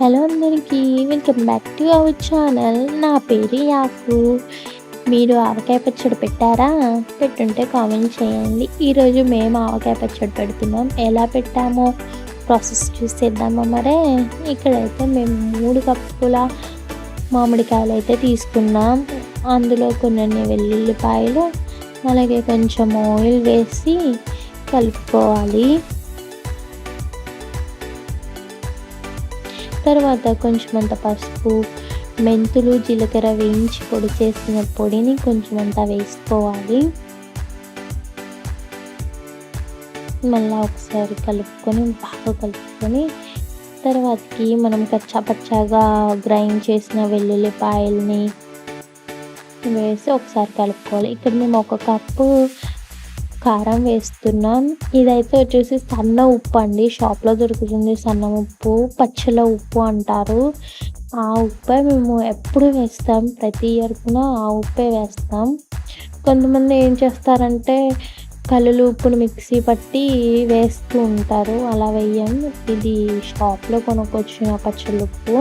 Hello అందరికీ welcome back to our channel. నా పేరు యాకు. మీరు ఆవకాయ పచ్చడి పెట్టారా? పెట్టుంటే కామెంట్ చేయండి. ఈరోజు మేము ఆవకాయ పచ్చడి పెడుతున్నాం. ఎలా పెట్టామో ప్రాసెస్ చూసేద్దామా మరే. ఇక్కడైతే మేము 3 కప్పుల మామిడికాయలు అయితే తీసుకున్నాం. అందులో కొన్ని వెల్లుల్లిపాయలు, అలాగే కొంచెం ఆయిల్ వేసి కలుపుకోవాలి. తర్వాత కొంచెమంత పసుపు, మెంతులు, జీలకర్ర వేయించి పొడి చేసిన పొడిని కొంచెమంతా వేసుకోవాలి. మళ్ళీ ఒకసారి బాగా కలుపుకొని తర్వాతకి మనం కచ్చాపచ్చాగా గ్రైండ్ చేసిన వెల్లుల్లిపాయల్ని వేసి ఒకసారి కలుపుకోవాలి. ఇక్కడ మేము 1 కప్పు కారం వేస్తున్నాం. ఇదైతే వచ్చేసి సన్న ఉప్పు అండి. షాప్లో దొరుకుతుంది సన్న ఉప్పు, పచ్చల ఉప్పు అంటారు. ఆ ఉప్పే మేము ఎప్పుడు వేస్తాం, ప్రతి ఇయర్ కూడా ఆ ఉప్పే వేస్తాం. కొంతమంది ఏం చేస్తారంటే కల్లులు ఉప్పును మిక్సీ పట్టి వేస్తూ ఉంటారు. అలా వేయం. ఇది షాప్లో కొనుక్కొచ్చిన పచ్చల ఉప్పు.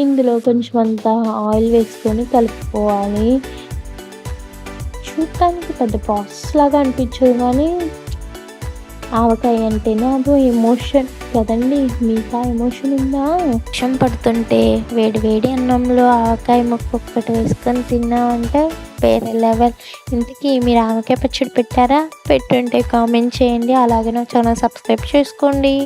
ఇందులో కొంచెం అంతా ఆయిల్ వేసుకొని కలుపుకోవాలి. చూడటానికి పెద్ద ప్రాసెస్ లాగా అనిపించదు, కానీ ఆవకాయ అంటేనే అదో ఎమోషన్ కదండి. మీకు ఆ ఎమోషన్ ఉందా? వర్షం పడుతుంటే వేడి వేడి అన్నంలో ఆవకాయ ముక్క ఒక్కటి వేసుకొని తిన్నామంటే వేరే లెవెల్. ఇంతకీ మీరు ఆవకాయ పచ్చడి పెట్టారా? పెట్టుంటే కామెంట్ చేయండి. అలాగే నా ఛానల్ సబ్స్క్రైబ్ చేసుకోండి.